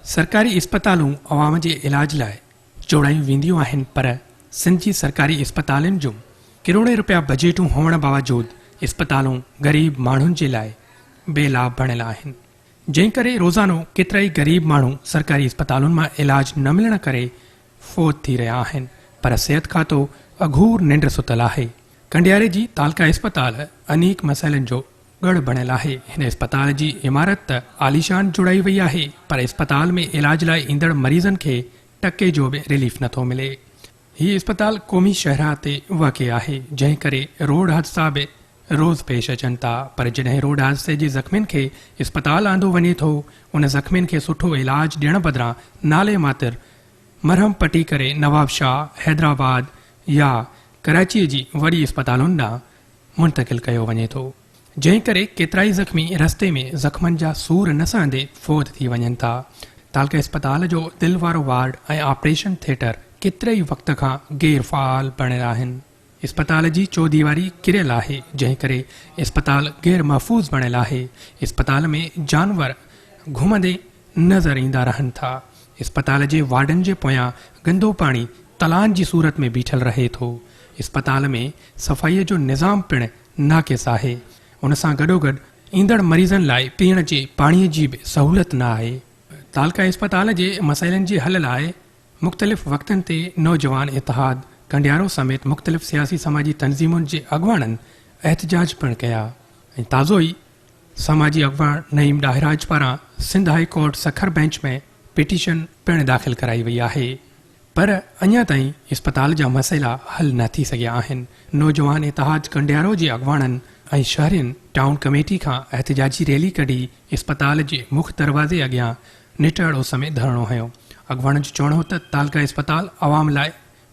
सरकारी अस्पतालूं अवाम जे इलाज लाइ जोड़ायूं वेंदियूं आहिनि, पर सिंध जी सरकारी अस्पतालुनि जूं करोड़े रुपया बजेटूं हुअण बावजूद अस्पतालूं ग़रीब माण्हुनि जे लाइ बेलाभ बणियल आहिनि, जंहिं करे रोज़ानो केतिरा ई ग़रीब माण्हू सरकारी अस्पतालुनि मां इलाज न मिलण करे फ़ौत थी रहिया आहिनि। पर सिहत खातो अघूर निंड सुतल आहे। कंडियारे जी तालका अस्पताल अनेक मसइलनि जो गढ़ बणियल आहे। हिन अस्पताल जी इमारत त आलीशान जुड़ाई वई आहे, पर अस्पताल में इलाज लाइ ईंदड़ मरीज़नि खे टके जो बि रिलीफ नथो मिले। हीउ अस्पताल क़ौमी शहरा ते वाक़िअ आहे, जंहिं करे रोड हादसा बि रोज़ पेश अचनि था। पर जॾहिं रोड हादसे जे ज़ख़्मियुनि खे अस्पताल आंदो वञे थो, उन ज़ख़्मियुनि खे सुठो इलाज ॾियण बदिरां नाले मातिर मरहम पटी करे नवाब शाह, हैदराबाद या कराचीअ जी वॾी अस्पतालुनि ॾांहुं मुंतक़िल कयो वञे थो, जंहिं करे केतिरा ई ज़ख़्मी रस्ते में ज़ख़्मनि जा सूर न सहंदे फ़ौत थी वञनि था। तालका अस्पताल जो दिलि वारो वार्ड ऐं ऑपरेशन थिएटर केतिरे ई वक़्त खां गैर फ़ाल बणियल आहिनि। अस्पताल जी चौदीवारी किरियल आहे, जंहिं करे अस्पताल गैर महफ़ूज़ बणियल आहे। अस्पताल में जानवर घुमंदे नज़र ईंदा रहनि था। अस्पताल जे वार्डनि जे पोयां गंदो पाणी तलान जी सूरत में बीठल रहे थो। अस्पताल में सफ़ाईअ जो निज़ाम पिणु नाक़िस आहे। उन सां गॾोगॾु ईंदड़ मरीज़नि लाइ पीअण जे पाणीअ जी बि सहूलियत न आहे। तालका अस्पताल जे मसइलनि जे हल लाइ मुख़्तलिफ़ वक़्तनि ते नौजवान इतिहाद कंडियारो समेत मुख़्तलिफ़ सियासी समाजी तंज़ीमुनि जे अॻुवाणनि एहतजाज पिणु कया ऐं ताज़ो ई समाजी अॻुवाण नईम ॾाहिराज पारां Sindh high court Sukkur bench में पिटीशन पिणु दाख़िल कराई वई आहे, पर अञा ताईं अस्पताल जा मसइला हल न थी सघिया आहिनि। नौजवान इतिहाद कंडियारो जे अॻुवाणनि ऐं शहरियुनि टाउन कमेटी खां एहतजाजी रैली कढी अस्पताल जे मुख्य दरवाज़े अॻियां निटड़ उस में धरणो हयो। अॻुवाणनि जो चवणो त तालका अस्पताल अवाम लाइ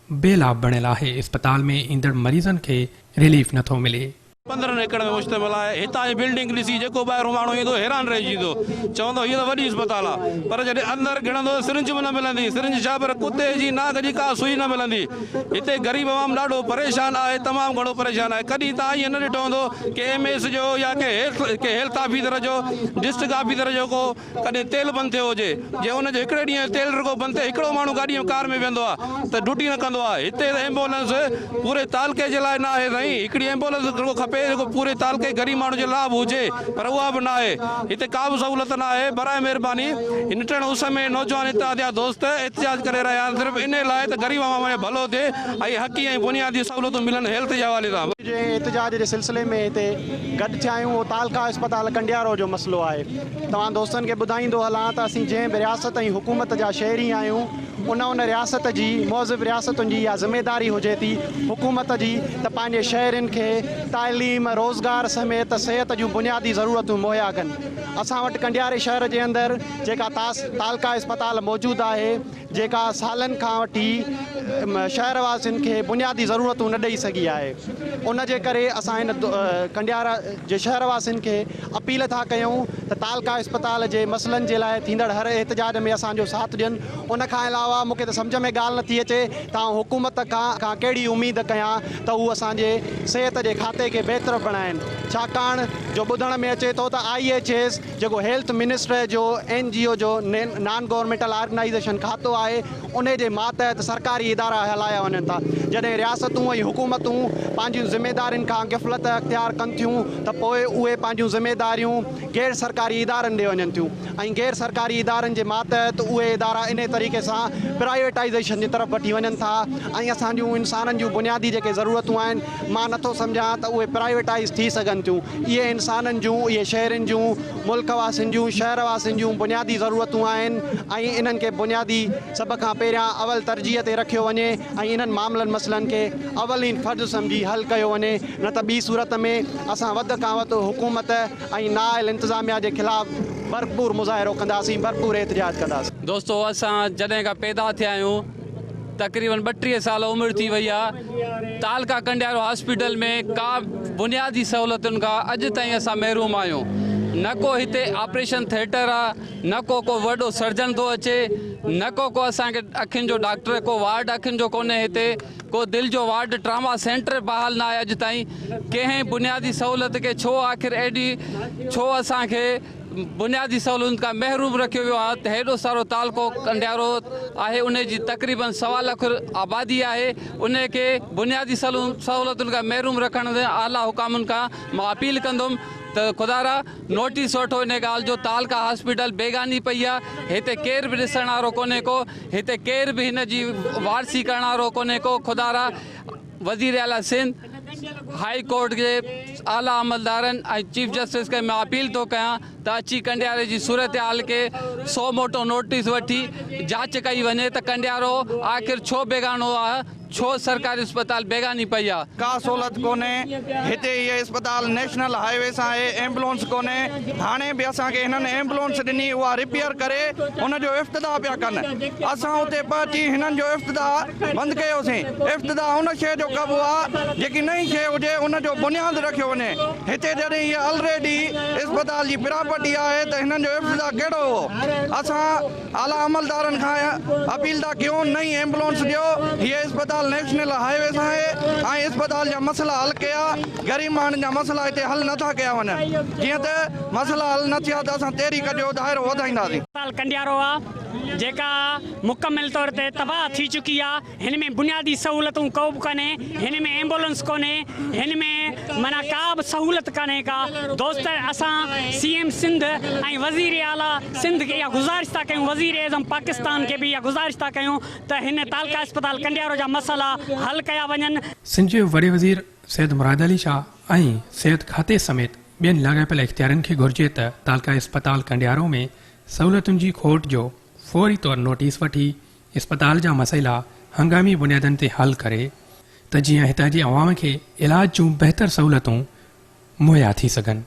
बेलाभ बणियल आहे। अस्पताल में ईंदड़ मरीज़नि खे रिलीफ नथो मिले। 15 एकड़ में मुश्तमिल है। हितां जी बिल्डिंग ॾिसी जेको ॿाहिरों माण्हू ईंदो हैरान रहिजी वेंदो, चवंदो हीअ त वॾी अस्पताल आहे, पर जॾहिं अंदरि गिणंदो सिरिंज बि न मिलंदी। सिरिंज छा, पर कुते जी नाग जी का सुई न मिलंदी। हिते ग़रीब आवाम ॾाढो परेशान आहे, तमामु घणो परेशान आहे। कॾहिं तव्हां ईअं न ॾिठो हूंदो कि MS जो या के हेल्थ ऑफिसर जो, डिस्ट्रिक्ट ऑफिसर जो को कॾहिं तेल बंदि थियो हुजे, जे हुनजो हिकिड़े ॾींहुं तेल रुगो बंदि थिए, हिकिड़ो माण्हू गाॾी में कार में वेंदो आहे त ड्यूटी न कंदो आहे। हिते एम्बुलेंस पूरे तालके जे लाइ न आहे साईं। हिकिड़ी एम्बुलेंस रुगो खपे जेको पूरे के गरीब माण्हू जो लाभ हुजे, पर उहा बि न आहे। हिते का बि सहूलियत न आहे। बराए महिरबानी निटण उस में नौजवान इत्तेहाद जा दोस्त एहतजाज करे रहिया आहिनि, सिर्फ़ु इन लाइ त गरीब आवाम जो भलो थिए ऐं हक़ी ऐं बुनियादी सहूलियतूं मिलनि हेल्थ जे हवाले सां। एहतजाज जे सिलसिले में हिते गॾु थिया आहियूं। तालका अस्पताल कंडियारो जो मसइलो आहे। तव्हां दोस्तनि खे ॿुधाईंदो हलां त असीं जंहिं बि रियासत ऐं हुकूमत जा शहरी आहियूं, उन रियासत जी मौज़िब रियासतुनि जी इहा ज़िमेदारी हुजे थी हुकूमत जी त पंहिंजे शहरनि खे तालीम, रोज़गार समेत सिहत जूं बुनियादी ज़रूरतूं मुहैया कनि। असां वटि कंडियारे शहर जे अंदरि जेका तालका अस्पताल मौजूदु आहे, जेका सालनि खां वठी शहरवासियुनि खे बुनियादी ज़रूरतूं न ॾेई सघी आहे, उन जे करे असां हिन कंडियारा जे शहरवासियुनि खे अपील था कयूं त तालका अस्पताल जे मसइलनि जे लाइ थींदड़ हर एहतजाज में असांजो साथ ॾियनि। उन खां अलावा मूंखे त सम्झ में ॻाल्हि नथी अचे त हुकूमत खां कहिड़ी उमेद कयां त उहे असांजे सिहत जे खाते खे बहितर बणाइनि। छाकाणि जो ॿुधण में अचे थो त IHS जेको हेल्थ मिनिस्टर जो NGO जो नॉन गवर्नमेंटल ऑर्गेनाइज़ेशन खातो आहे, उन जे मातहत सरकारी इदारा हलाया वञनि था। जॾहिं रियासतूं ऐं हुकूमतूं पंहिंजूं ज़िमेदारियुनि खां ग़फ़लत अख़्तियार कनि थियूं त पोइ उहे पंहिंजूं ज़िमेदारियूं गैर सरकारी इदारनि ॾे वञनि थियूं ऐं गैर सरकारी इदारनि जे मातहत उहे इदारा इन तरीक़े सां प्राइवेटाइज़ेशन जी तरफ़ वठी वञनि था ऐं असांजूं इंसाननि जूं बुनियादी जेके ज़रूरतूं आहिनि, मां नथो सम्झां त उहे प्राइवेटाइज़ थी सघनि थियूं। इहे इंसाननि जूं, इहे शहरनि जूं, मुल्क वासियुनि जूं, शहरवासियुनि जूं बुनियादी ज़रूरतूं आहिनि ऐं इन्हनि खे बुनियादी सभ खां पहिरियां अवल तरजीह ते रखियो वञे ऐं इन्हनि मामलनि मसइलनि खे अवलीन फ़र्ज़ु सम्झी हल कयो वञे। न त ॿी सूरत में असां वधि खां वधि हुकूमत ऐं नाअहल इंतिज़ामिया जे ख़िलाफ़ भरपूर मुज़ाहिरो कंदासीं, भरपूर एहतजाज कंदासीं। दोस्तो, असां जॾहिं खां पैदा थिया आहियूं तक़रीबन 32 साल उमिरि थी वई आहे। तालका कंडियारो हॉस्पिटल में का बुनियादी सहूलियतुनि खां अॼु ताईं असां महरूम आहियूं। न को हिते ऑपरेशन थिएटर आहे, न को वॾो सर्जन थो अचे, न को असांखे अखियुनि जो डॉक्टर, को वार्ड अखियुनि जो कोन्हे हिते, को दिलि जो वार्ड, ट्रामा सेंटर बहाल न आहे अॼु ताईं। कंहिं बुनियादी सहूलियत खे छो आख़िर एॾी, छो असांखे बुनियादी सहूलियतुनि खां महरूम रखियो वियो आहे। त हेॾो सारो तालको कंडियारो आहे, उन जी तक़रीबन 1.25 लख आबादी आहे, उन खे बुनियादी सहूलियतुनि खां महरूम रखण जे आला हुकामनि खां मां अपील कंदुमि त खुदारा नोटिस वठो इन ॻाल्हि जो। तालका हॉस्पिटल बेगानी पई आहे, हिते केर बि ॾिसण वारो कोन्हे को, हिते केर बि हिन जी वारसी करण वारो कोन्हे को। खुदारा वज़ीर आला सिंध, हाई कोर्ट के आला अमलदारनि ऐं चीफ जस्टिस खे मां अपील थो कयां त अची कंडियारे जी सूरत हाल खे 100 मोटो नोटिस वठी जांच कई वञे त कंडियारो आख़िर छो बेगानो आहे, छो सरकारी अस्पताल बेगानी पई आहे। का सहूलियत कोन्हे हिते, ये अस्पताल नेशनल हाईवे सां आहे, एम्बुलेंस कोन्हे। हाणे बि असांखे हिननि एम्बुलेंस ॾिनी, उहा रिपेयर करे हुनजो इफ़्तिताह पिया कनि। असां उते पहुची हिननि जो इफ़्तिताह बंदि कयोसीं। इफ़्तिताह हुन शइ जो कबो आहे जेकी नई शइ हुजे, उनजो बुनियादु रखियो वञे। हिते जॾहिं इहा ऑलरेडी अस्पताल जी प्रॉपर्टी आहे त हिननि जो इफ़्तिताह कहिड़ो हो। असां आला अमलदारनि खां अपील था कयूं, नई एम्बुलेंस ॾियो। हीअ अस्पताल नेशनल हाईवे सां आहे ऐं अस्पताल जा मसला हल कया, ग़रीब माण्हुनि जा मसला हिते हल नथा कया वञनि। जीअं त मसला हल न थिया त असां तहरीक जो दाइरो वधाईंदासीं। कंडियारो आहे जेका मुकमिल तौर ते तबाह थी चुकी आहे। हिन में बुनियादी सहूलियतूं को बि कोन्हे, हिन में एम्बुलेंस कोन्हे, हिन में माना का बि सहूलियत कोन्हे का। दोस्त असां CM सिंध ऐं वज़ीर आला सिंध खे इहा गुज़ारिश था कयूं, वज़ीर एज़म पाकिस्तान खे बि इहा गुज़ारिश था कयूं त हिन तालका अस्पताल कंडियारो जा मसला हल कया वञनि। सिंध जे वॾे वज़ीर सैयद मुराद अली शाह ऐं सिहत खाते समेत ॿियनि लाॻापियल इख़्तियारनि खे घुर्जे त तालका अस्पताल कंडियारो में सहूलियतुनि जी खोट जो फौरी तौर नोटिस वठी अस्पताल जा मसइला हंगामी बुनियादनि ते हल करे त जीअं हितां जी अवाम खे इलाज जूं बहितर सहूलियतूं मुहैया थी सघनि।